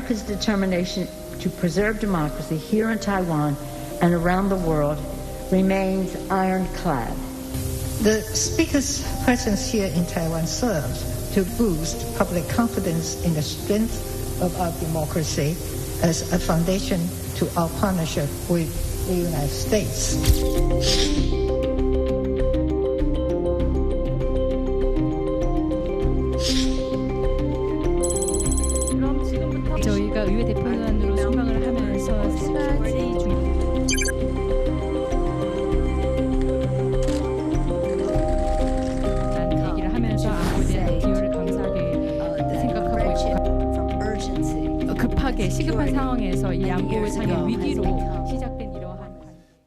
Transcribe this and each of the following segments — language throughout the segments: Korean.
America's determination to preserve democracy here in Taiwan and around the world remains ironclad. The Speaker's presence here in Taiwan serves to boost public confidence in the strength of our democracy as a foundation to our partnership with the United States. 저희가 의회 대표단으로 순방을 하면서 세 가지 얘기를 하면서 안보에 대한 기여를 감사하게 생각하고 있고 급하게 시급한 상황에서 이 안보상의 위기로 시작된 이러한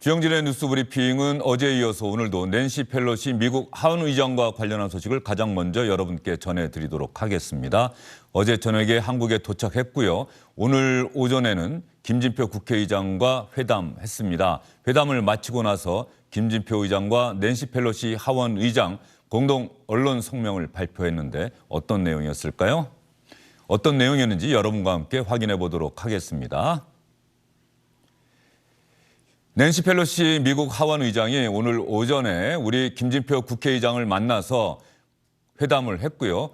주영진의 뉴스 브리핑은 어제에 이어서 오늘도 낸시 펠로시 미국 하원 의장과 관련한 소식을 가장 먼저 여러분께 전해드리도록 하겠습니다. 어제 저녁에 한국에 도착했고요. 오늘 오전에는 김진표 국회의장과 회담했습니다. 회담을 마치고 나서 김진표 의장과 낸시 펠로시 하원 의장 공동 언론 성명을 발표했는데 어떤 내용이었을까요? 어떤 내용이었는지 여러분과 함께 확인해 보도록 하겠습니다. 낸시 펠로시 미국 하원 의장이 오늘 오전에 우리 김진표 국회의장을 만나서 회담을 했고요.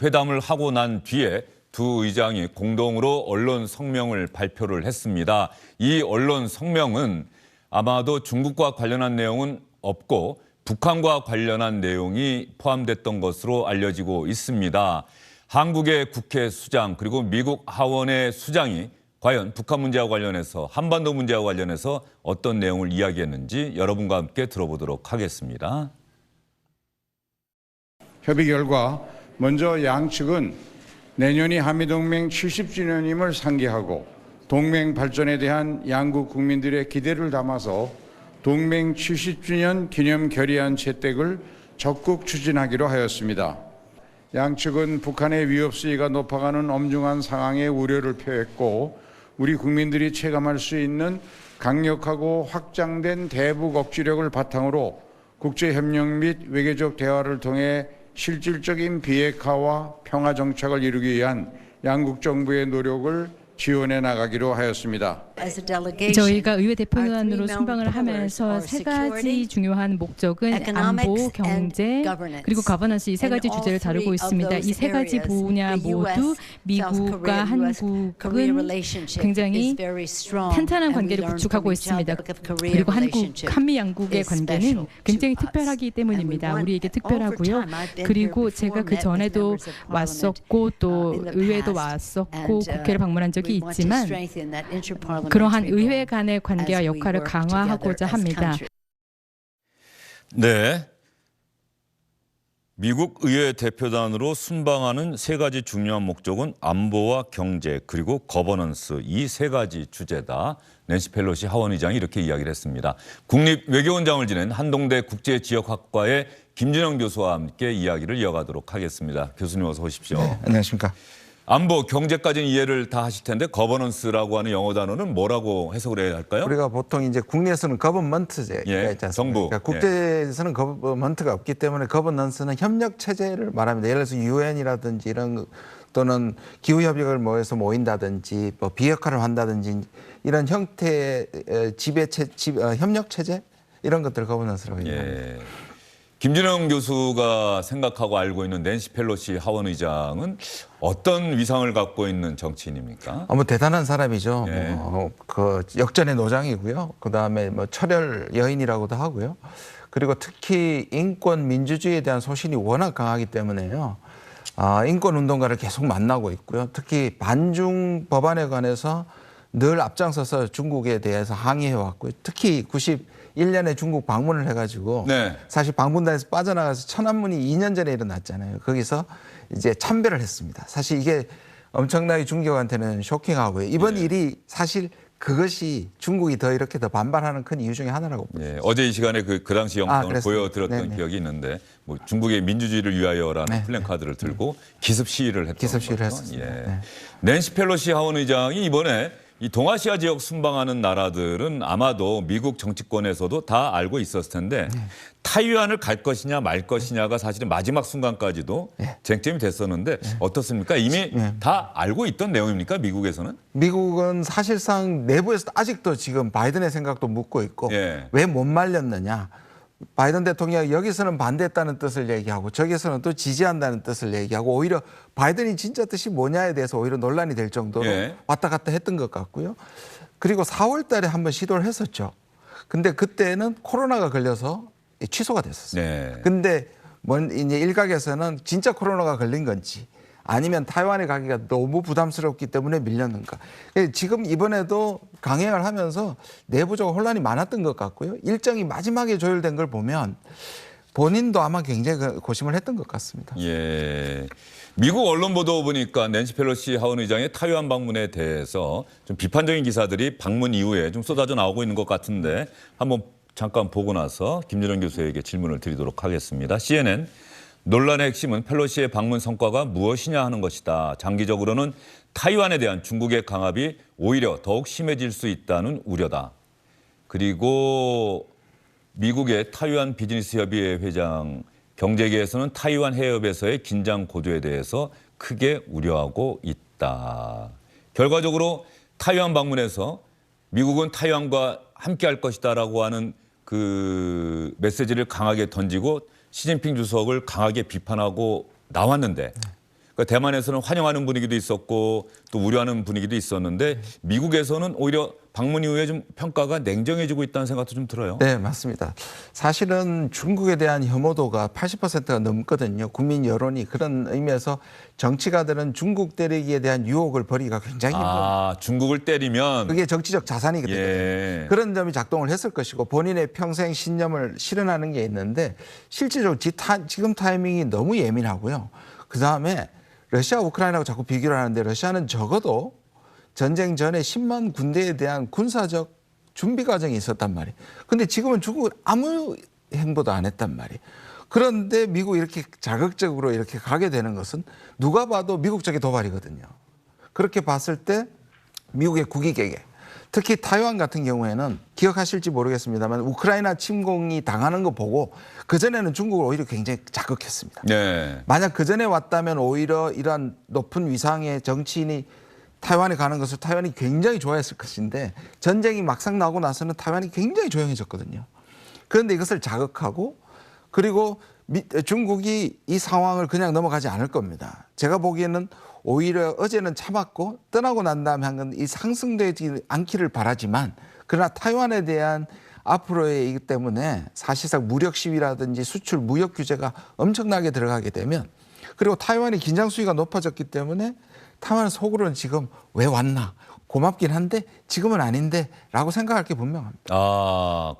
회담을 하고 난 뒤에 두 의장이 공동으로 언론 성명을 발표를 했습니다. 이 언론 성명은 아마도 중국과 관련한 내용은 없고 북한과 관련한 내용이 포함됐던 것으로 알려지고 있습니다. 한국의 국회 수장 그리고 미국 하원의 수장이 과연 북한 문제와 관련해서 한반도 문제와 관련해서 어떤 내용을 이야기했는지 여러분과 함께 들어보도록 하겠습니다. 협의 결과 먼저 양측은 내년이 한미동맹 70주년임을 상기하고 동맹 발전에 대한 양국 국민들의 기대를 담아서 동맹 70주년 기념 결의안 채택을 적극 추진하기로 하였습니다. 양측은 북한의 위협 수위가 높아가는 엄중한 상황에 우려를 표했고 우리 국민들이 체감할 수 있는 강력하고 확장된 대북 억지력을 바탕으로 국제협력 및 외교적 대화를 통해 실질적인 비핵화와 평화 정착을 이루기 위한 양국 정부의 노력을 지원해 나가기로 하였습니다. 저희가 의회 대표단으로 순방을 하면서 세 가지 중요한 목적은 안보, 경제, 그리고 거버넌스 이 세 가지 주제를 다루고 있습니다. 이 세 가지 분야 모두 미국과 한국은 굉장히 탄탄한 관계를 구축하고 있습니다. 그리고 한미 양국의 관계는 굉장히 특별하기 때문입니다. 우리에게 특별하고요. 그리고 제가 그 전에도 왔었고 또 의회도 왔었고 국회를 방문한 적이 있지만 그러한 의회 간의 관계와 역할을 강화하고자 합니다. 네, 미국 의회 대표단으로 순방하는 세 가지 중요한 목적은 안보와 경제 그리고 거버넌스 이 세 가지 주제다. 낸시 펠로시 하원 의장이 이렇게 이야기를 했습니다. 국립외교원장을 지낸 한동대 국제지역학과의 김준영 교수와 함께 이야기를 이어가도록 하겠습니다. 교수님 어서 오십시오. 네, 안녕하십니까. 안보, 경제까지는 이해를 다 하실 텐데 거버넌스라고 하는 영어 단어는 뭐라고 해석을 해야 할까요? 우리가 보통 이제 국내에서는 거버먼트제가 예, 있지 않습니까? 정부. 그러니까 국제에서는 거버먼트가 없기 때문에 거버넌스는 협력 체제를 말합니다. 예를 들어서 유엔이라든지 이런 또는 기후 협약을 모여서 모인다든지 뭐 비핵화를 한다든지 이런 형태의 협력 체제 이런 것들을 거버넌스라고 얘기합니다. 예. 김준영 교수가 생각하고 알고 있는 낸시 펠로시 하원 의장은 어떤 위상을 갖고 있는 정치인입니까? 뭐 대단한 사람이죠. 예. 그 역전의 노장이고요. 그 다음에 뭐 철혈 여인이라고도 하고요. 그리고 특히 인권 민주주의에 대한 소신이 워낙 강하기 때문에요. 인권 운동가를 계속 만나고 있고요. 특히 반중 법안에 관해서 늘 앞장서서 중국에 대해서 항의해 왔고요. 특히 91년에 중국 방문을 해가지고 네. 사실 방문단에서 빠져나가서 천안문이 2년 전에 일어났잖아요. 거기서 이제 참배를 했습니다. 사실 이게 엄청나게 중국한테는 쇼킹하고요. 이번 일이 사실 그것이 중국이 더 이렇게 더 반발하는 큰 이유 중에 하나라고 봅니다. 예, 어제 이 시간에 그 당시 영상을 그랬습니다. 보여드렸던 네네. 기억이 있는데 뭐 중국의 민주주의를 위하여라는 네, 플랜카드를 들고 기습 시위를 했던 기습 시위를 거죠. 했습니다. 예. 네. 낸시 펠로시 하원 의장이 이번에 이 동아시아 지역 순방하는 나라들은 아마도 미국 정치권에서도 다 알고 있었을 텐데 타이완을 갈 것이냐 말 것이냐가 사실은 마지막 순간까지도 쟁점이 됐었는데 어떻습니까? 이미 다 알고 있던 내용입니까? 미국에서는? 미국은 사실상 내부에서 아직도 지금 바이든의 생각도 묻고 있고 왜 못 말렸느냐. 바이든 대통령이 여기서는 반대했다는 뜻을 얘기하고 저기서는 또 지지한다는 뜻을 얘기하고 오히려 바이든이 진짜 뜻이 뭐냐에 대해서 오히려 논란이 될 정도로 왔다 갔다 했던 것 같고요. 그리고 4월 달에 한번 시도를 했었죠. 근데 그때는 코로나가 걸려서 취소가 됐었어요. 근데 이제 일각에서는 진짜 코로나가 걸린 건지 아니면 타이완에 가기가 너무 부담스럽기 때문에 밀렸는가. 지금 이번에도 강행을 하면서 내부적으로 혼란이 많았던 것 같고요. 일정이 마지막에 조율된 걸 보면 본인도 아마 굉장히 고심을 했던 것 같습니다. 예. 미국 언론 보도 보니까 낸시 펠로시 하원 의장의 타이완 방문에 대해서 좀 비판적인 기사들이 방문 이후에 좀 쏟아져 나오고 있는 것 같은데 한번 잠깐 보고 나서 김준영 교수에게 질문을 드리도록 하겠습니다. CNN, 논란의 핵심은 펠로시의 방문 성과가 무엇이냐 하는 것이다. 장기적으로는 타이완에 대한 중국의 강압이 오히려 더욱 심해질 수 있다는 우려다. 그리고 미국의 타이완 비즈니스 협의회 회장, 경제계에서는 타이완 해협에서의 긴장 고조에 대해서 크게 우려하고 있다. 결과적으로 타이완 방문에서 미국은 타이완과 함께할 것이다라고 하는 그 메시지를 강하게 던지고 시진핑 주석을 강하게 비판하고 나왔는데 그러니까 대만에서는 환영하는 분위기도 있었고 또 우려하는 분위기도 있었는데 미국에서는 오히려 방문 이후에 좀 평가가 냉정해지고 있다는 생각도 좀 들어요. 네, 맞습니다. 사실은 중국에 대한 혐오도가 80%가 넘거든요. 국민 여론이. 그런 의미에서 정치가들은 중국 때리기에 대한 유혹을 벌이기가 굉장히 힘들어요. 중국을 때리면 그게 정치적 자산이기 때문에 그런 점이 작동을 했을 것이고 본인의 평생 신념을 실현하는 게 있는데 실질적으로 지금 타이밍이 너무 예민하고요. 그다음에 러시아, 우크라이나하고 자꾸 비교를 하는데 러시아는 적어도 전쟁 전에 10만 군대에 대한 군사적 준비 과정이 있었단 말이에요. 근데 지금은 중국은 아무 행보도 안 했단 말이에요. 그런데 미국이 이렇게 자극적으로 이렇게 가게 되는 것은 누가 봐도 미국적인 도발이거든요. 그렇게 봤을 때 미국의 국익에게 특히 타이완 같은 경우에는 기억하실지 모르겠습니다만 우크라이나 침공이 당하는 거 보고 그전에는 중국을 오히려 굉장히 자극했습니다. 만약 그전에 왔다면 오히려 이러한 높은 위상의 정치인이 타이완에 가는 것을 타이완이 굉장히 좋아했을 것인데 전쟁이 막상 나고 나서는 타이완이 굉장히 조용해졌거든요. 그런데 이것을 자극하고 그리고 중국이 이 상황을 그냥 넘어가지 않을 겁니다. 제가 보기에는 오히려 어제는 참았고 떠나고 난 다음에 한 건 이 상승되지 않기를 바라지만 그러나 타이완에 대한 앞으로의 이기 때문에 사실상 무력 시위라든지 수출 무역 규제가 엄청나게 들어가게 되면 그리고 타이완이 긴장 수위가 높아졌기 때문에 타이완 속으로는 지금 왜 왔나 고맙긴 한데 지금은 아닌데 라고 생각할 게 분명합니다.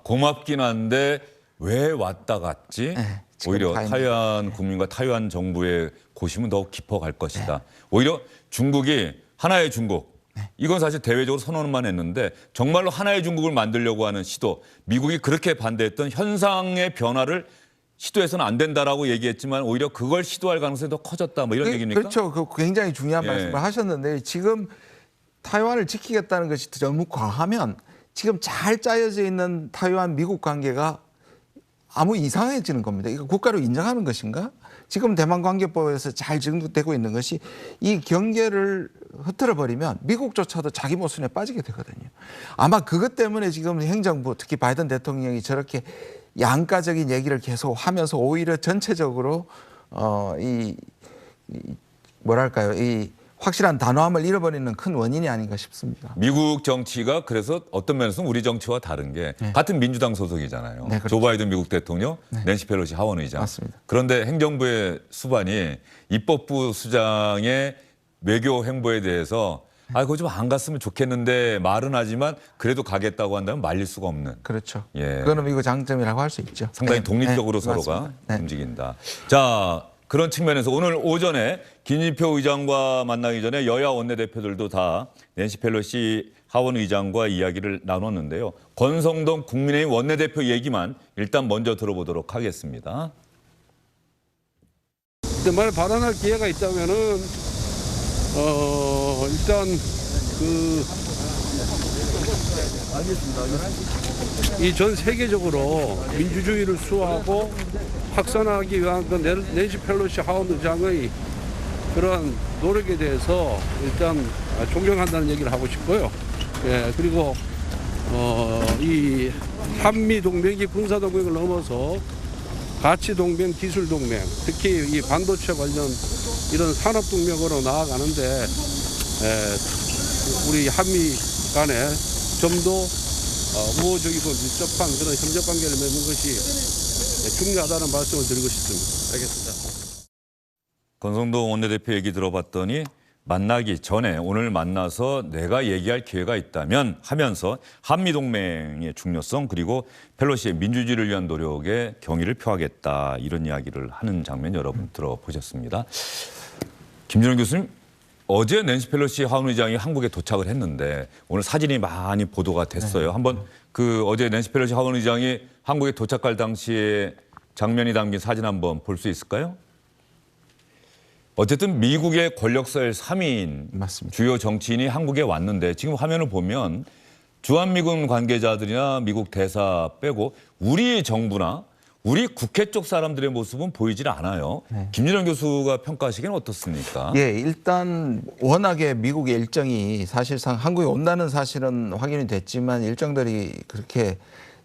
고맙긴 한데 왜 왔다 갔지? 네, 오히려 타이완 국민과 타이완 정부의 고심은 더욱 깊어갈 것이다. 오히려 중국이 하나의 중국. 이건 사실 대외적으로 선언만 했는데 정말로 하나의 중국을 만들려고 하는 시도. 미국이 그렇게 반대했던 현상의 변화를 시도해서는 안 된다라고 얘기했지만 오히려 그걸 시도할 가능성이 더 커졌다. 뭐 이런 얘기입니까? 그렇죠. 그 굉장히 중요한 말씀을 하셨는데 지금 타이완을 지키겠다는 것이 너무 과하면 지금 잘 짜여져 있는 타이완 미국 관계가 아무 이상해지는 겁니다. 이거 국가로 인정하는 것인가? 지금 대만관계법에서 잘 정립되고 있는 것이 이 경계를 흐트러버리면 미국조차도 자기 모순에 빠지게 되거든요. 아마 그것 때문에 지금 행정부 특히 바이든 대통령이 저렇게 양가적인 얘기를 계속 하면서 오히려 전체적으로 이 확실한 단호함을 잃어버리는 큰 원인이 아닌가 싶습니다. 미국 정치가 그래서 어떤 면에서는 우리 정치와 다른 게 같은 민주당 소속이잖아요. 그렇죠. 조 바이든 미국 대통령, 낸시 펠로시 하원 의장. 맞습니다. 그런데 행정부의 수반이 입법부 수장의 외교 행보에 대해서 그거 좀 안 갔으면 좋겠는데 말은 하지만 그래도 가겠다고 한다면 말릴 수가 없는. 그렇죠. 그거는 미국 장점이라고 할 수 있죠. 상당히 독립적으로 서로가 움직인다. 자, 그런 측면에서 오늘 오전에 김진표 의장과 만나기 전에 여야 원내대표들도 다 낸시 펠로시 하원 의장과 이야기를 나눴는데요. 권성동 국민의힘 원내대표 얘기만 일단 먼저 들어보도록 하겠습니다. 근데 만약 발언할 기회가 있다면은 일단 이 전 세계적으로 민주주의를 수호하고 확산하기 위한 그 낸시 펠로시 하원 의장의 그런 노력에 대해서 일단 존경한다는 얘기를 하고 싶고요. 예, 그리고 이 한미 동맹이 군사 동맹을 넘어서 가치 동맹, 기술 동맹, 특히 이 반도체 관련 이런 산업 동맹으로 나아가는데 우리 한미 간에 좀 더 우호적이고 밀접한 그런 협력 관계를 맺는 것이 중요하다는 말씀을 드리고 싶습니다. 알겠습니다. 권성동 원내대표 얘기 들어봤더니 만나기 전에 오늘 만나서 내가 얘기할 기회가 있다면 하면서 한미동맹의 중요성 그리고 펠로시의 민주주의를 위한 노력에 경의를 표하겠다 이런 이야기를 하는 장면 여러분 들어보셨습니다. 김준원 교수님, 어제 낸시 펠로시 하원 의장이 한국에 도착을 했는데 오늘 사진이 많이 보도가 됐어요. 한번 그 어제 낸시 펠로시 하원 의장이 한국에 도착할 당시에 장면이 담긴 사진 한번 볼 수 있을까요? 어쨌든 미국의 권력서열 3인 맞습니다. 주요 정치인이 한국에 왔는데 지금 화면을 보면 주한미군 관계자들이나 미국 대사 빼고 우리 정부나 우리 국회 쪽 사람들의 모습은 보이질 않아요. 네. 김준원 교수가 평가하시기에는 어떻습니까? 예, 일단 워낙에 미국의 일정이 사실상 한국에 온다는 사실은 확인이 됐지만 일정들이 그렇게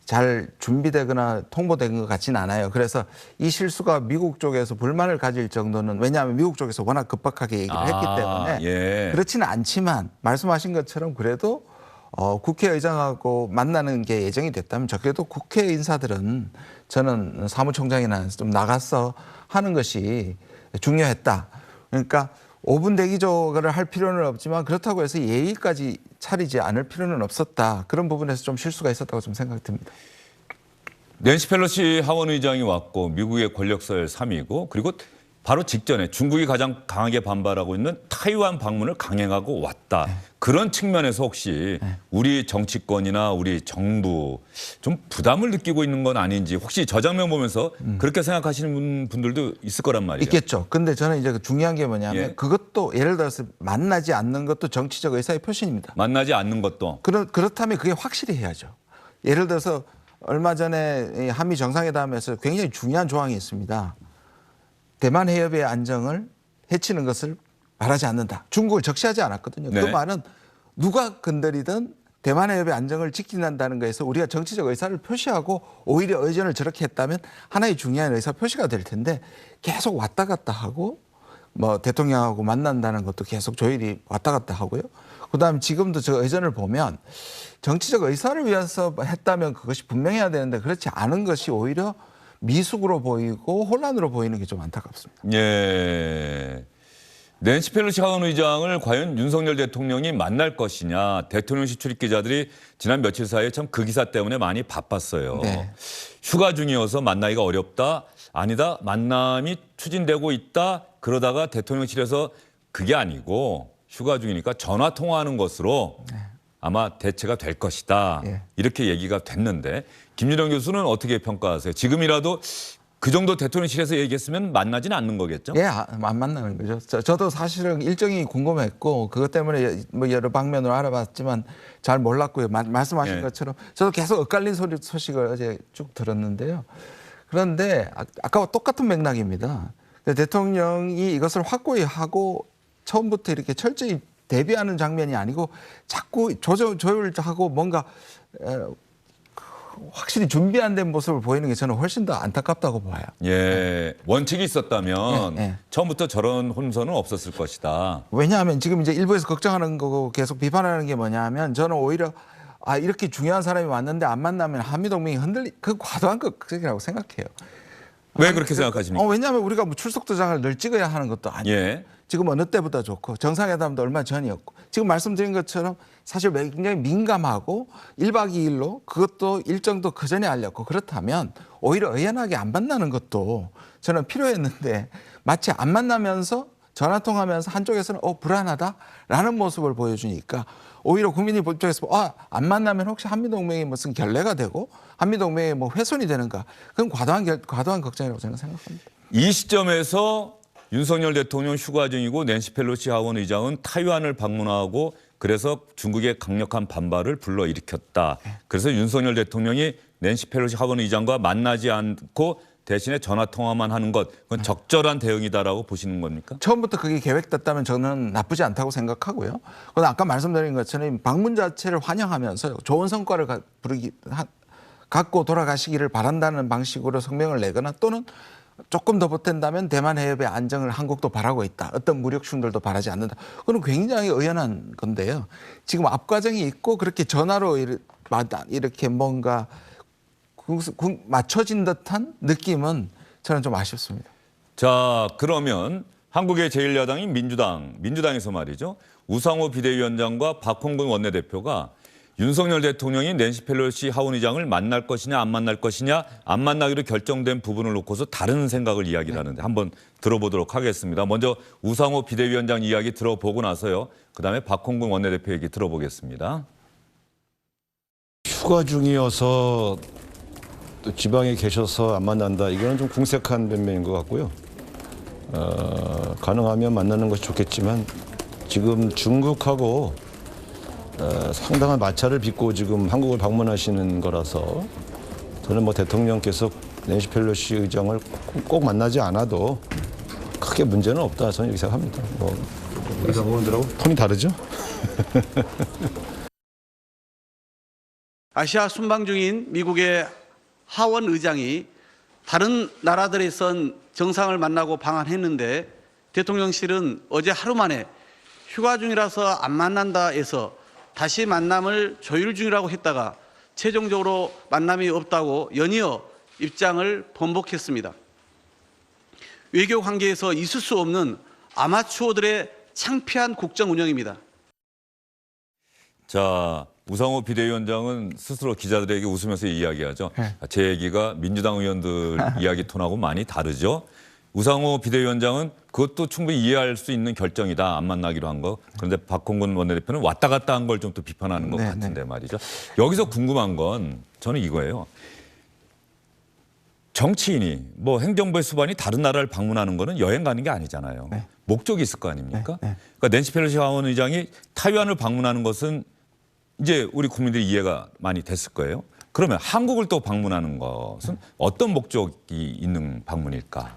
잘 준비되거나 통보된 것 같지는 않아요. 그래서 이 실수가 미국 쪽에서 불만을 가질 정도는 왜냐하면 미국 쪽에서 워낙 급박하게 얘기를 했기 때문에 예. 그렇지는 않지만 말씀하신 것처럼 그래도 국회의장하고 만나는 게 예정이 됐다면 적어도 국회 인사들은 저는 사무총장이나 좀 나가서 하는 것이 중요했다. 그러니까 5분 대기조를 할 필요는 없지만 그렇다고 해서 예의까지 차리지 않을 필요는 없었다. 그런 부분에서 좀 실수가 있었다고 좀 생각이 듭니다. 낸시 펠로시 하원 의장이 왔고 미국의 권력서열 3위고 그리고 바로 직전에 중국이 가장 강하게 반발하고 있는 타이완 방문을 강행하고 왔다. 그런 측면에서 혹시 우리 정치권이나 우리 정부 좀 부담을 느끼고 있는 건 아닌지 혹시 저 장면 보면서 그렇게 생각하시는 분들도 있을 거란 말이에요. 있겠죠. 근데 저는 이제 중요한 게 뭐냐면 예. 그것도 예를 들어서 만나지 않는 것도 정치적 의사의 표시입니다. 만나지 않는 것도. 그렇다면 그게 확실히 해야죠. 예를 들어서 얼마 전에 한미 정상회담에서 굉장히 중요한 조항이 있습니다. 대만 해협의 안정을 해치는 것을 바라지 않는다. 중국을 적시하지 않았거든요. 네. 그 말은 누가 건드리든 대만 해협의 안정을 지킨다는 것에서 우리가 정치적 의사를 표시하고 오히려 의전을 저렇게 했다면 하나의 중요한 의사 표시가 될 텐데 계속 왔다 갔다 하고 뭐 대통령하고 만난다는 것도 계속 조율이 왔다 갔다 하고요. 그다음 지금도 저 의전을 보면 정치적 의사를 위해서 했다면 그것이 분명해야 되는데 그렇지 않은 것이 오히려 미숙으로 보이고 혼란으로 보이는 게 좀 안타깝습니다. 예. 낸시 펠로시 하원 의장을 과연 윤석열 대통령이 만날 것이냐. 대통령실 출입 기자들이 지난 며칠 사이에 참 그 기사 때문에 많이 바빴어요. 네. 휴가 중이어서 만나기가 어렵다. 아니다. 만남이 추진되고 있다. 그러다가 대통령실에서 그게 아니고 휴가 중이니까 전화 통화하는 것으로 아마 대체가 될 것이다. 예. 이렇게 얘기가 됐는데 김준원 교수는 어떻게 평가하세요? 지금이라도 그 정도 대통령실에서 얘기했으면 만나지는 않는 거겠죠? 예, 안 만나는 거죠. 저도 사실은 일정이 궁금했고 그것 때문에 뭐 여러 방면으로 알아봤지만 잘 몰랐고요. 말씀하신 예. 것처럼 저도 계속 엇갈린 소식을 어제 쭉 들었는데요. 그런데 아까와 똑같은 맥락입니다. 대통령이 이것을 확고히 하고 처음부터 이렇게 철저히 대비하는 장면이 아니고 자꾸 조율하고 뭔가 확실히 준비 안 된 모습을 보이는 게 저는 훨씬 더 안타깝다고 봐요. 예, 원칙이 있었다면 예. 처음부터 저런 혼선은 없었을 것이다. 왜냐하면 지금 이제 일부에서 걱정하는 거고 계속 비판하는 게 뭐냐면 저는 오히려 이렇게 중요한 사람이 왔는데 안 만나면 한미동맹이 그 과도한 걱정이라고 생각해요. 왜 그렇게 생각하십니까? 왜냐하면 우리가 뭐 출석 도장을 늘 찍어야 하는 것도 아니고 예. 지금 어느 때보다 좋고 정상회담도 얼마 전이었고 지금 말씀드린 것처럼 사실 굉장히 민감하고 1박 2일로 그것도 일정도 그 전에 알렸고 그렇다면 오히려 의연하게 안 만나는 것도 저는 필요했는데 마치 안 만나면서 전화통화하면서 한쪽에서는 불안하다라는 모습을 보여주니까 오히려 국민이 볼 쪽에서 안 만나면 혹시 한미동맹이 무슨 결례가 되고 한미동맹이 뭐 훼손이 되는가 그건 과도한 걱정이라고 저는 생각합니다. 이 시점에서 윤석열 대통령 휴가 중이고 낸시 펠로시 하원 의장은 타이완을 방문하고 그래서 중국의 강력한 반발을 불러일으켰다. 그래서 윤석열 대통령이 낸시 펠로시 하원 의장과 만나지 않고 대신에 전화통화만 하는 것, 그건 적절한 대응이다라고 보시는 겁니까? 처음부터 그게 계획됐다면 저는 나쁘지 않다고 생각하고요. 그런데 아까 말씀드린 것처럼 방문 자체를 환영하면서 좋은 성과를 갖고 돌아가시기를 바란다는 방식으로 성명을 내거나 또는 조금 더 보탠다면 대만 해협의 안정을 한국도 바라고 있다. 어떤 무력 충돌도 바라지 않는다. 그건 굉장히 의연한 건데요. 지금 앞과정이 있고 그렇게 전화로 이렇게 뭔가 맞춰진 듯한 느낌은 저는 좀 아쉽습니다. 자, 그러면 한국의 제1야당인 민주당에서 말이죠. 우상호 비대위원장과 박홍근 원내대표가 윤석열 대통령이 낸시 펠로시 하원 의장을 만날 것이냐 안 만날 것이냐 안 만나기로 결정된 부분을 놓고서 다른 생각을 이야기를 하는데 한번 들어보도록 하겠습니다. 먼저 우상호 비대위원장 이야기 들어보고 나서요. 그다음에 박홍근 원내대표 얘기 들어보겠습니다. 휴가 중이어서 또 지방에 계셔서 안 만난다. 이거는 좀 궁색한 변명인 것 같고요. 가능하면 만나는 것이 좋겠지만 지금 중국하고 상당한 마찰을 빚고 지금 한국을 방문하시는 거라서 저는 뭐 대통령께서 낸시 펠로시 의장을 꼭 만나지 않아도 크게 문제는 없다. 저는 이렇게 생각합니다. 뭐 의사분들하고 톤이 다르죠? 아시아 순방 중인 미국의 하원 의장이 다른 나라들에선 정상을 만나고 방한했는데 대통령실은 어제 하루 만에 휴가 중이라서 안 만난다 해서 다시 만남을 조율 중이라고 했다가 최종적으로 만남이 없다고 연이어 입장을 번복했습니다. 외교 관계에서 있을 수 없는 아마추어들의 창피한 국정 운영입니다. 자, 우상호 비대위원장은 스스로 기자들에게 웃으면서 이야기하죠. 제 얘기가 민주당 의원들 이야기 톤하고 많이 다르죠. 우상호 비대위원장은 그것도 충분히 이해할 수 있는 결정이다. 안 만나기로 한 거. 그런데 박홍근 원내대표는 왔다 갔다 한 걸 좀 또 비판하는 것 같은데 말이죠. 여기서 궁금한 건 저는 이거예요. 정치인이 뭐 행정부의 수반이 다른 나라를 방문하는 거는 여행 가는 게 아니잖아요. 목적이 있을 거 아닙니까? 그러니까 낸시 펠로시 하원 의장이 타이완을 방문하는 것은 이제 우리 국민들이 이해가 많이 됐을 거예요. 그러면 한국을 또 방문하는 것은 어떤 목적이 있는 방문일까?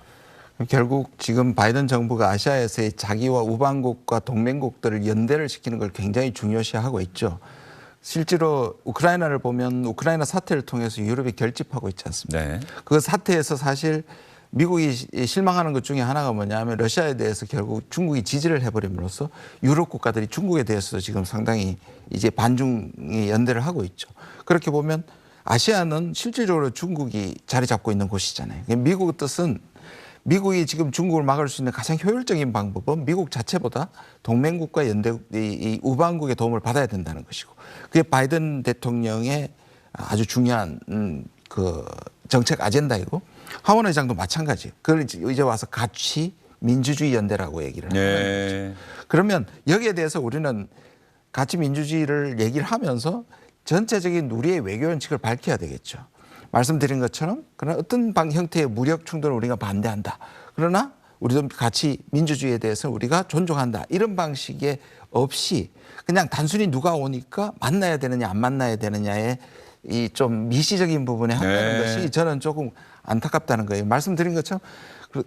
결국 지금 바이든 정부가 아시아에서의 자기와 우방국과 동맹국들을 연대를 시키는 걸 굉장히 중요시하고 있죠. 실제로 우크라이나를 보면 우크라이나 사태를 통해서 유럽이 결집하고 있지 않습니까? 네. 그 사태에서 사실 미국이 실망하는 것 중에 하나가 뭐냐면 러시아에 대해서 결국 중국이 지지를 해버림으로써 유럽 국가들이 중국에 대해서 지금 상당히 이제 반중의 연대를 하고 있죠. 그렇게 보면 아시아는 실질적으로 중국이 자리 잡고 있는 곳이잖아요. 미국의 뜻은 미국이 지금 중국을 막을 수 있는 가장 효율적인 방법은 미국 자체보다 동맹국과 이 우방국의 도움을 받아야 된다는 것이고 그게 바이든 대통령의 아주 중요한 그 정책 아젠다이고 하원 의장도 마찬가지예요. 그걸 이제 와서 가치 민주주의 연대라고 얘기를 하는 거죠. 그러면 여기에 대해서 우리는 가치 민주주의를 얘기를 하면서 전체적인 우리의 외교 원칙을 밝혀야 되겠죠. 말씀드린 것처럼 그러나 어떤 형태의 무력 충돌을 우리가 반대한다. 그러나 우리도 가치 민주주의에 대해서 우리가 존중한다. 이런 방식의 없이 그냥 단순히 누가 오니까 만나야 되느냐 안 만나야 되느냐의 이 좀 미시적인 부분에 한다는 것이 저는 조금 안타깝다는 거예요. 말씀드린 것처럼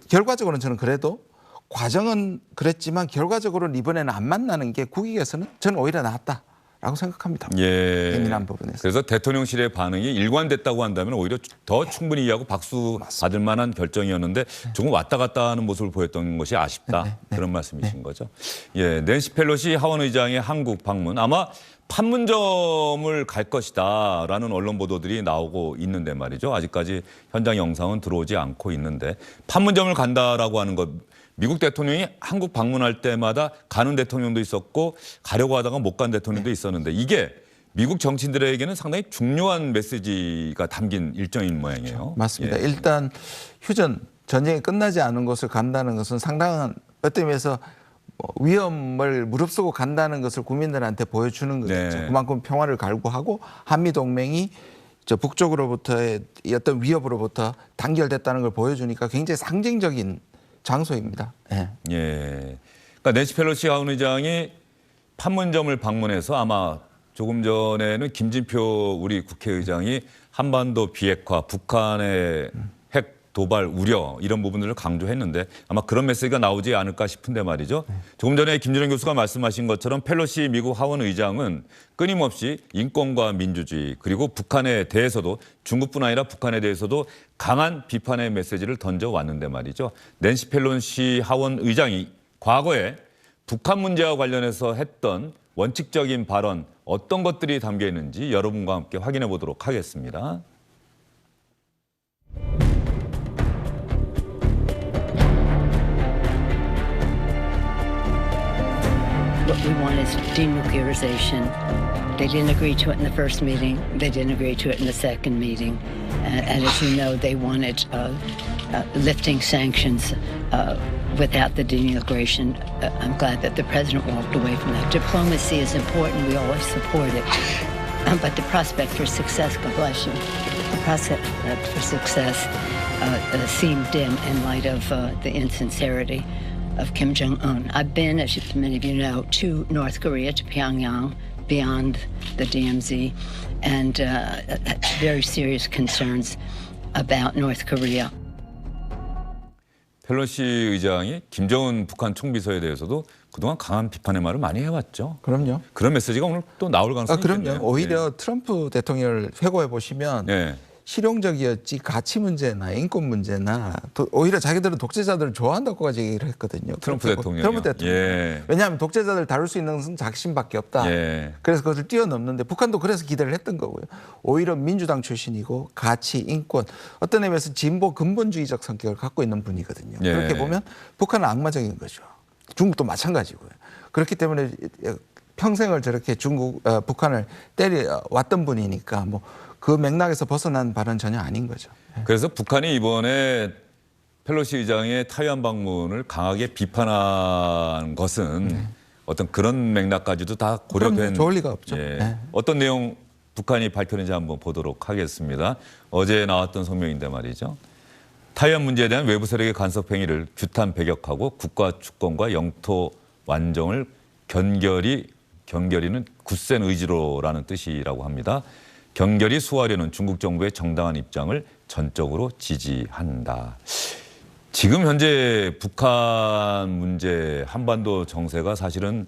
결과적으로는 저는 그래도 과정은 그랬지만 결과적으로는 이번에는 안 만나는 게 국익에서는 저는 오히려 낫다라고 생각합니다. 예민한 부분에서. 그래서 대통령실의 반응이 일관됐다고 한다면 오히려 더 충분히 이해하고 박수 받을 만한 결정이었는데 조금 왔다 갔다 하는 모습을 보였던 것이 아쉽다. 그런 말씀이신 거죠. 예, 낸시 펠로시 하원 의장의 한국 방문 아마 판문점을 갈 것이다라는 언론 보도들이 나오고 있는데 말이죠. 아직까지 현장 영상은 들어오지 않고 있는데 판문점을 간다라고 하는 것 미국 대통령이 한국 방문할 때마다 가는 대통령도 있었고 가려고 하다가 못 간 대통령도 있었는데 이게 미국 정치인들에게는 상당히 중요한 메시지가 담긴 일정인 모양이에요. 그렇죠. 맞습니다. 일단 휴전, 전쟁이 끝나지 않은 곳을 간다는 것은 상당한 어떤 의미에서 위험을 무릅쓰고 간다는 것을 국민들한테 보여주는 거겠죠. 그만큼 평화를 갈구하고 한미동맹이 저 북쪽으로부터의 어떤 위협으로부터 단결됐다는 걸 보여주니까 굉장히 상징적인 장소입니다. 그러니까 낸시 펠로시 하원 의장이 판문점을 방문해서 아마 조금 전에는 김진표 우리 국회의장이 한반도 비핵화, 북한의 핵 도발 우려 이런 부분들을 강조했는데 아마 그런 메시지가 나오지 않을까 싶은데 말이죠. 조금 전에 김준영 교수가 말씀하신 것처럼 펠로시 미국 하원 의장은 끊임없이 인권과 민주주의 그리고 북한에 대해서도 중국뿐 아니라 북한에 대해서도 강한 비판의 메시지를 던져왔는데 말이죠. 낸시 펠로시 하원 의장이 과거에 북한 문제와 관련해서 했던 원칙적인 발언 어떤 것들이 담겨 있는지 여러분과 함께 확인해 보도록 하겠습니다. What we want is denuclearization. They didn't agree to it in the first meeting. They didn't agree to it in the second meeting. And as you know, they wanted lifting sanctions without the denuclearization. I'm glad that the president walked away from that. Diplomacy is important. We always support it. But the prospect for success, God bless you, the prospect for success seemed dim in light of the insincerity of Kim Jong-un. I've been, as many of you know, to North Korea, to Pyongyang, beyond the DMZ, and very serious concerns about North Korea. 펠로시 의장이 김정은 북한 총비서에 대해서도 그동안 강한 비판의 말을 많이 해왔죠. 그럼요. 그런 메시지가 오늘 또 나올 가능성이 있겠네요. 그럼요. 오히려 트럼프 대통령을 회고해 보시면 실용적이었지 가치 문제나 인권 문제나 또 오히려 자기들은 독재자들을 좋아한다고까지 얘기를 했거든요. 트럼프 대통령. 왜냐하면 독재자들 다룰 수 있는 것은 자신밖에 없다. 그래서 그것을 뛰어넘는데 북한도 그래서 기대를 했던 거고요. 오히려 민주당 출신이고 가치, 인권 어떤 의미에서 진보 근본주의적 성격을 갖고 있는 분이거든요. 그렇게 보면 북한은 악마적인 거죠. 중국도 마찬가지고요. 그렇기 때문에 평생을 저렇게 북한을 때려왔던 분이니까 뭐 그 맥락에서 벗어난 발언은 전혀 아닌 거죠. 그래서 북한이 이번에 펠로시 의장의 타이완 방문을 강하게 비판한 것은 어떤 그런 맥락까지도 다 고려된. 좋을 리가 없죠. 어떤 내용 북한이 발표했는지 한번 보도록 하겠습니다. 어제 나왔던 성명인데 말이죠. 타이완 문제에 대한 외부 세력의 간섭 행위를 규탄 배격하고 국가 주권과 영토 완정을 경결이는 굳센 의지로라는 뜻이라고 합니다. 경결히 수호하려는 중국 정부의 정당한 입장을 전적으로 지지한다. 지금 현재 북한 문제 한반도 정세가 사실은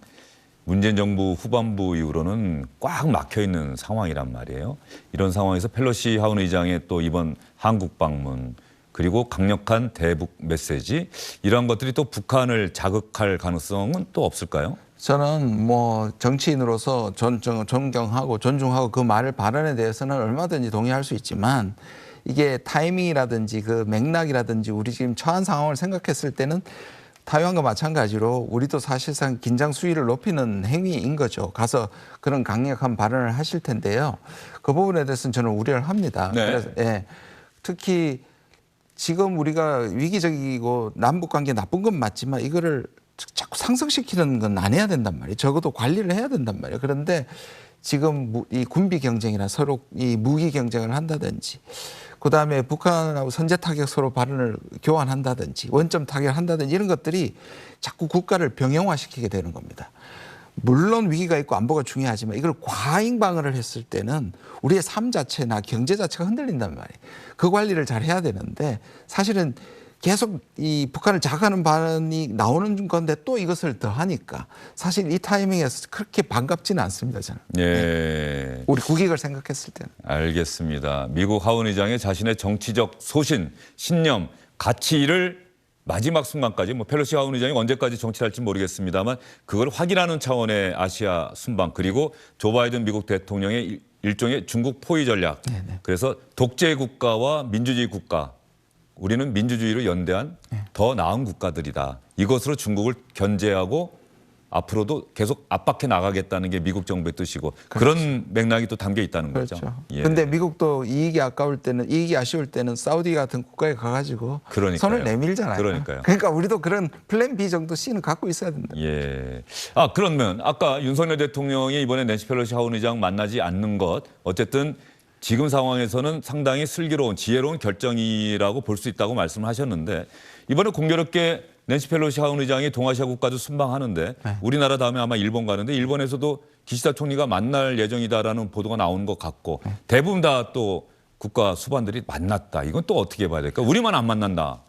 문재인 정부 후반부 이후로는 꽉 막혀 있는 상황이란 말이에요. 이런 상황에서 펠로시 하원 의장의 또 이번 한국 방문 그리고 강력한 대북 메시지 이런 것들이 또 북한을 자극할 가능성은 또 없을까요? 저는 뭐 정치인으로서 존경하고 존중하고 그 발언에 대해서는 얼마든지 동의할 수 있지만 이게 타이밍이라든지 그 맥락이라든지 우리 지금 처한 상황을 생각했을 때는 타이완과 마찬가지로 우리도 사실상 긴장 수위를 높이는 행위인 거죠. 가서 그런 강력한 발언을 하실 텐데요. 그 부분에 대해서는 저는 우려를 합니다. 그래서 특히 지금 우리가 위기적이고 남북 관계 나쁜 건 맞지만 이거를 자꾸 상승시키는 건 안 해야 된단 말이에요. 적어도 관리를 해야 된단 말이에요. 그런데 지금 이 군비 경쟁이나 서로 이 무기 경쟁을 한다든지 그다음에 북한하고 선제 타격 서로 발언을 교환한다든지 원점 타격을 한다든지 이런 것들이 자꾸 국가를 병영화시키게 되는 겁니다. 물론 위기가 있고 안보가 중요하지만 이걸 과잉방어를 했을 때는 우리의 삶 자체나 경제 자체가 흔들린단 말이에요. 그 관리를 잘 해야 되는데 사실은 계속 이 북한을 자극하는 발언이 나오는 건데 또 이것을 더하니까 사실 이 타이밍에서 그렇게 반갑지는 않습니다. 저는. 우리 국익을 생각했을 때는. 알겠습니다. 미국 하원 의장의 자신의 정치적 소신, 신념, 가치를 마지막 순간까지 뭐 펠로시 하원 의장이 언제까지 정치를 할지 모르겠습니다만 그걸 확인하는 차원의 아시아 순방 그리고 조 바이든 미국 대통령의 일종의 중국 포위 전략. 그래서 독재 국가와 민주주의 국가 우리는 민주주의로 연대한 더 나은 국가들이다. 이것으로 중국을 견제하고 앞으로도 계속 압박해 나가겠다는 게 미국 정부의 뜻이고 그런 맥락이 또 담겨 있다는 거죠. 그런데 미국도 이익이 아쉬울 때는 사우디 같은 국가에 가가지고 손을 내밀잖아요. 그러니까 우리도 그런 플랜 B 정도 C는 갖고 있어야 된다. 그러면 아까 윤석열 대통령이 이번에 낸시 펠로시 하원 의장 만나지 않는 것 어쨌든 지금 상황에서는 상당히 슬기로운 지혜로운 결정이라고 볼 수 있다고 말씀을 하셨는데 이번에 공교롭게 낸시 펠로시 하원 의장이 동아시아 국가도 순방하는데 우리나라 다음에 아마 일본 가는데 일본에서도 기시다 총리가 만날 예정이다라는 보도가 나오는 것 같고 대부분 다 또 국가 수반들이 만났다. 이건 또 어떻게 봐야 될까? 우리만 안 만난다.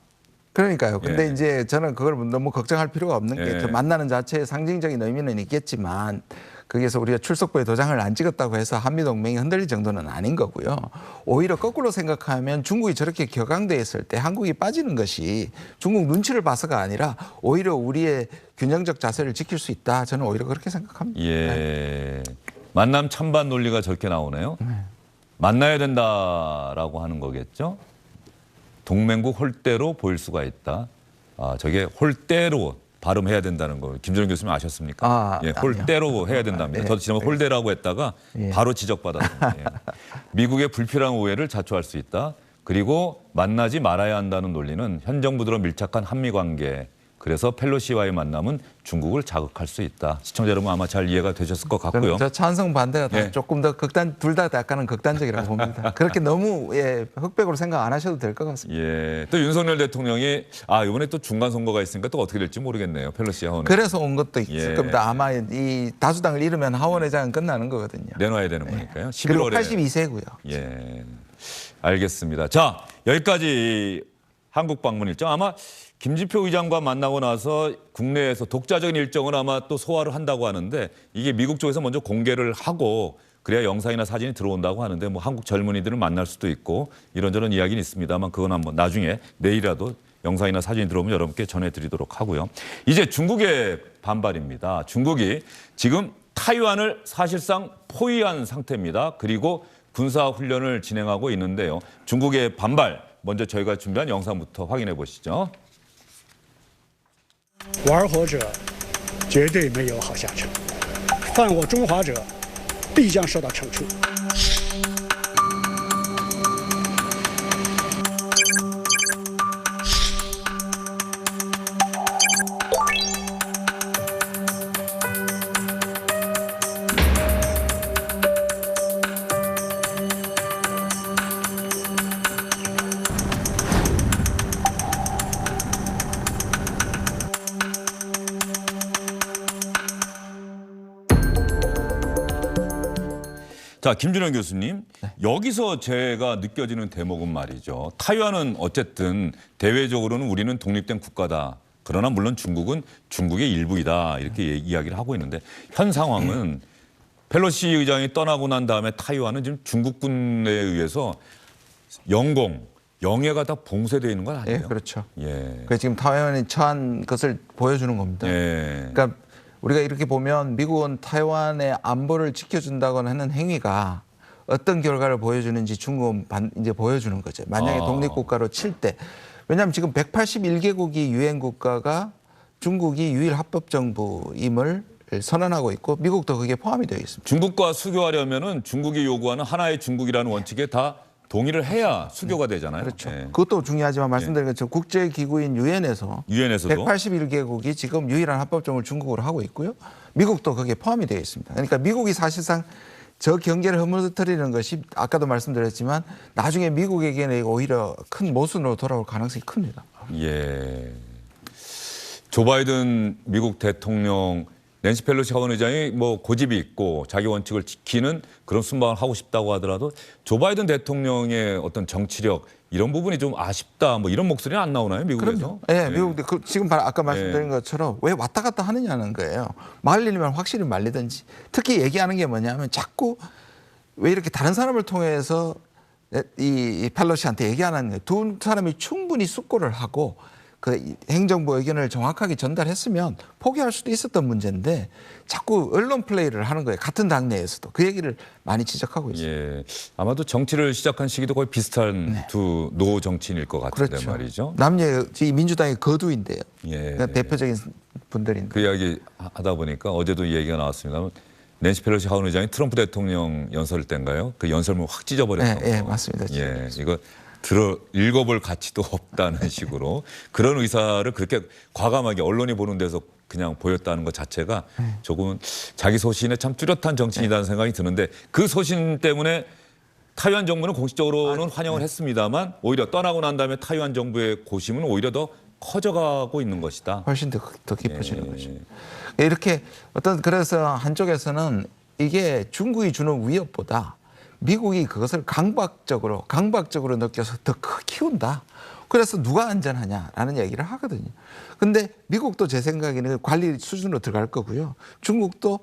그러니까요. 근데 이제 저는 그걸 너무 걱정할 필요가 없는 게 그 만나는 자체에 상징적인 의미는 있겠지만 거기에서 우리가 출석부에 도장을 안 찍었다고 해서 한미동맹이 흔들릴 정도는 아닌 거고요. 오히려 거꾸로 생각하면 중국이 저렇게 격앙돼 있을 때 한국이 빠지는 것이 중국 눈치를 봐서가 아니라 오히려 우리의 균형적 자세를 지킬 수 있다. 저는 오히려 그렇게 생각합니다. 예. 만남 찬반 논리가 저렇게 나오네요. 만나야 된다라고 하는 거겠죠. 동맹국 홀대로 보일 수가 있다. 저게 홀대로 발음해야 된다는 거. 김준영 교수님 아셨습니까? 예, 홀대로 해야 된답니다. 저도 지난번 홀대라고 했다가 바로 지적받았습니다. 예. 미국의 불필요한 오해를 자초할 수 있다. 그리고 만나지 말아야 한다는 논리는 현 정부 들어 밀착한 한미 관계. 그래서 펠로시와의 만남은 중국을 자극할 수 있다. 시청자 여러분 아마 잘 이해가 되셨을 것 같고요. 저 찬성 반대가 다 조금 더 둘 다 약간은 극단적이라고 봅니다. 그렇게 너무 흑백으로 생각 안 하셔도 될 것 같습니다. 예, 또 윤석열 대통령이 이번에 또 중간 선거가 있으니까 또 어떻게 될지 모르겠네요. 펠로시 하원. 그래서 온 것도 있을 겁니다. 아마 이 다수당을 잃으면 하원 의장은 끝나는 거거든요. 내놔야 되는 거니까요. 11월에. 그리고 82세고요. 예, 알겠습니다. 자, 여기까지 한국 방문 일정. 아마 김진표 의장과 만나고 나서 국내에서 독자적인 일정을 아마 또 소화를 한다고 하는데 이게 미국 쪽에서 먼저 공개를 하고 그래야 영상이나 사진이 들어온다고 하는데 뭐 한국 젊은이들을 만날 수도 있고 이런저런 이야기는 있습니다만 그건 한번 나중에 내일이라도 영상이나 사진이 들어오면 여러분께 전해드리도록 하고요. 이제 중국의 반발입니다. 중국이 지금 타이완을 사실상 포위한 상태입니다. 그리고 군사훈련을 진행하고 있는데요. 중국의 반발 먼저 저희가 준비한 영상부터 확인해 보시죠. 玩火者绝对没有好下场，犯我中华者必将受到惩处。 자, 김준영 교수님, 여기서 제가 느껴지는 대목은 말이죠. 타이완은 어쨌든 대외적으로는 우리는 독립된 국가다. 그러나 물론 중국은 중국의 일부이다. 이렇게 이야기를 하고 있는데 현 상황은 펠로시 의장이 떠나고 난 다음에 타이완은 지금 중국군에 의해서 영해가 다 봉쇄되어 있는 건 아니에요? 예, 그렇죠. 예. 그래서 지금 타이완이 처한 것을 보여주는 겁니다. 예. 그러니까 우리가 이렇게 보면 미국은 타이완의 안보를 지켜준다거나 하는 행위가 어떤 결과를 보여주는지 중국은 이제 보여주는 거죠. 만약에 독립국가로 칠 때. 왜냐하면 지금 181개국이 유엔 국가가 중국이 유일 합법 정부임을 선언하고 있고 미국도 그게 포함이 되어 있습니다. 중국과 수교하려면은 중국이 요구하는 하나의 중국이라는 원칙에 다 동의를 해야 수교가 되잖아요. 그렇죠. 예. 그것도 중요하지만 말씀드린 것처럼 국제기구인 유엔에서도 181개국이 지금 유일한 합법정을 중국으로 하고 있고요. 미국도 거기에 포함이 되어 있습니다. 그러니까 미국이 사실상 저 경계를 허물어뜨리는 것이 아까도 말씀드렸지만 나중에 미국에게는 오히려 큰 모순으로 돌아올 가능성이 큽니다. 예. 조 바이든 미국 대통령 낸시 펠로시 하원 의장이 뭐 고집이 있고 자기 원칙을 지키는 그런 순방을 하고 싶다고 하더라도 조 바이든 대통령의 어떤 정치력 이런 부분이 좀 아쉽다 뭐 이런 목소리는 안 나오나요, 미국에서? 네, 미국 지금 아까 말씀드린 것처럼 왜 왔다 갔다 하느냐는 거예요. 말리면 확실히 말리든지. 특히 얘기하는 게 뭐냐면 자꾸 왜 이렇게 다른 사람을 통해서 이 펠로시한테 얘기하는 거예요. 두 사람이 충분히 숙고를 하고 그 행정부 의견을 정확하게 전달했으면 포기할 수도 있었던 문제인데 자꾸 언론 플레이를 하는 거예요. 같은 당내에서도. 그 얘기를 많이 지적하고 있습니다. 예, 아마도 정치를 시작한 시기도 거의 비슷한 두 노 정치인일 것 같은데 그렇죠. 말이죠. 남녀 민주당의 거두인데요. 예. 대표적인 분들인데. 그 이야기 하다 보니까 어제도 이 얘기가 나왔습니다. 낸시 펠로시 하원 의장이 트럼프 대통령 연설 때인가요? 그 연설문 확 찢어버렸다고. 예, 맞습니다. 예, 이거 읽어볼 가치도 없다는 식으로 그런 의사를 그렇게 과감하게 언론이 보는 데서 그냥 보였다는 것 자체가 조금은 자기 소신에 참 뚜렷한 정치인이라는 생각이 드는데 그 소신 때문에 타이완 정부는 공식적으로는 환영을 했습니다만 오히려 떠나고 난 다음에 타이완 정부의 고심은 오히려 더 커져가고 있는 것이다. 훨씬 더 깊어지는 거죠. 이렇게 그래서 한쪽에서는 이게 중국이 주는 위협보다 미국이 그것을 강박적으로 느껴서 더 키운다. 그래서 누가 안전하냐라는 얘기를 하거든요. 근데 미국도 제 생각에는 관리 수준으로 들어갈 거고요. 중국도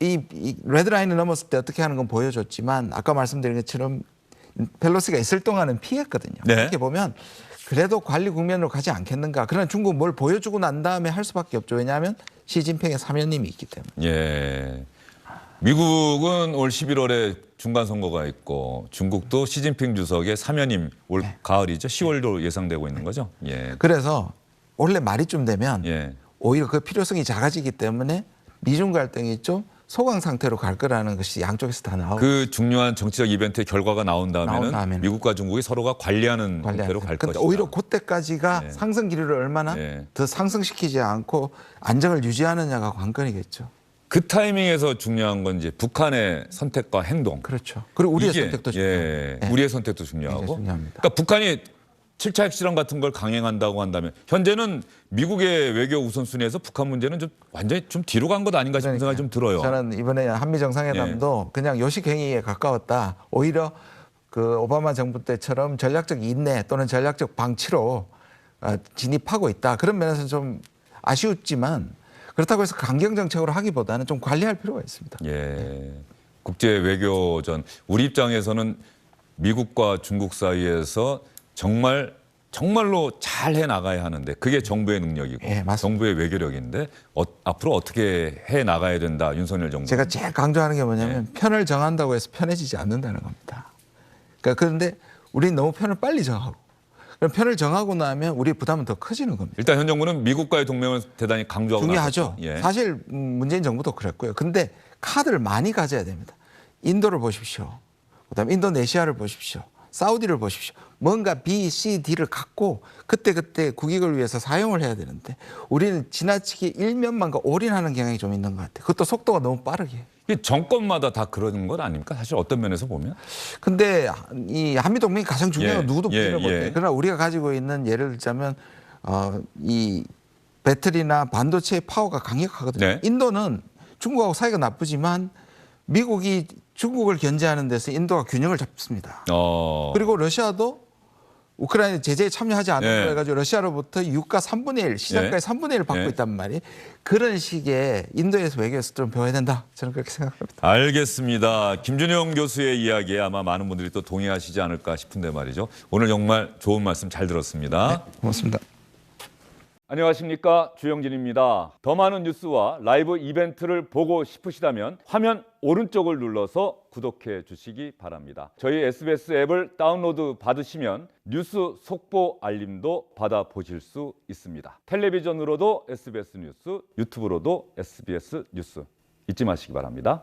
이 레드라인을 넘었을 때 어떻게 하는 건 보여줬지만 아까 말씀드린 것처럼 펠로시가 있을 동안은 피했거든요. 네. 이렇게 보면 그래도 관리 국면으로 가지 않겠는가. 그러나 중국 뭘 보여주고 난 다음에 할 수밖에 없죠. 왜냐하면 시진핑의 사면임이 있기 때문에. 예. 미국은 올 11월에 중간 선거가 있고 중국도 시진핑 주석의 사면임 올 가을이죠. 10월도 예상되고 있는 거죠. 예. 그래서 원래 말이 좀 되면 예. 오히려 그 필요성이 작아지기 때문에 미중 갈등이 좀 소강 상태로 갈 거라는 것이 양쪽에서 다 나오고. 그 중요한 정치적 이벤트의 결과가 나온 다음에는 미국과 중국이 서로가 관리하는 형태로 갈 것이다. 오히려 그때까지가 상승 기류를 얼마나 더 상승시키지 않고 안정을 유지하느냐가 관건이겠죠. 그 타이밍에서 중요한 건 이제 북한의 선택과 행동. 그렇죠. 그리고 우리의 선택도 중요해요. 우리의 선택도 중요하고. 중요합니다. 그러니까 북한이 7차 핵실험 같은 걸 강행한다고 한다면 현재는 미국의 외교 우선순위에서 북한 문제는 좀 완전히 좀 뒤로 간 것 아닌가 싶은 생각이 좀 들어요. 저는 이번에 한미 정상회담도 그냥 요식행위에 가까웠다. 오히려 그 오바마 정부 때처럼 전략적 인내 또는 전략적 방치로 진입하고 있다. 그런 면에서 좀 아쉬웠지만 그렇다고 해서 강경 정책으로 하기보다는 좀 관리할 필요가 있습니다. 예. 국제 외교전 우리 입장에서는 미국과 중국 사이에서 정말로 잘 해 나가야 하는데 그게 정부의 능력이고 정부의 외교력인데 앞으로 어떻게 해 나가야 된다. 윤석열 정부. 제가 제일 강조하는 게 뭐냐면 편을 정한다고 해서 편해지지 않는다는 겁니다. 그러니까 그런데 우리는 너무 편을 빨리 정하고 그럼 편을 정하고 나면 우리의 부담은 더 커지는 겁니다. 일단 현 정부는 미국과의 동맹을 대단히 강조하고 중요하죠. 사실 문재인 정부도 그랬고요. 근데 카드를 많이 가져야 됩니다. 인도를 보십시오. 그다음에 인도네시아를 보십시오. 사우디를 보십시오. 뭔가 B, C, D를 갖고 그때 국익을 위해서 사용을 해야 되는데 우리는 지나치게 일면만 올인하는 경향이 좀 있는 것 같아요. 그것도 속도가 너무 빠르게. 이게 정권마다 다 그러는 건 아닙니까? 사실 어떤 면에서 보면. 근데 이 한미동맹이 가장 중요한 건 누구도 부인을 못해요. 그러나 우리가 가지고 있는 예를 들자면 이 배터리나 반도체의 파워가 강력하거든요. 인도는 중국하고 사이가 나쁘지만 미국이 중국을 견제하는 데서 인도가 균형을 잡습니다. 그리고 러시아도 우크라이나 제재에 참여하지 않는다고 해가지고 러시아로부터 유가 3분의 1, 시장가의 3분의 1을 받고 있단 말이에요. 그런 식의 인도에서 외교에서 좀 배워야 된다. 저는 그렇게 생각합니다. 알겠습니다. 김준영 교수의 이야기에 아마 많은 분들이 또 동의하시지 않을까 싶은데 말이죠. 오늘 정말 좋은 말씀 잘 들었습니다. 네, 고맙습니다. 안녕하십니까, 주영진입니다. 더 많은 뉴스와 라이브 이벤트를 보고 싶으시다면 화면 오른쪽을 눌러서 구독해 주시기 바랍니다. 저희 SBS 앱을 다운로드 받으시면 뉴스 속보 알림도 받아보실 수 있습니다. 텔레비전으로도 SBS 뉴스, 유튜브로도 SBS 뉴스 잊지 마시기 바랍니다.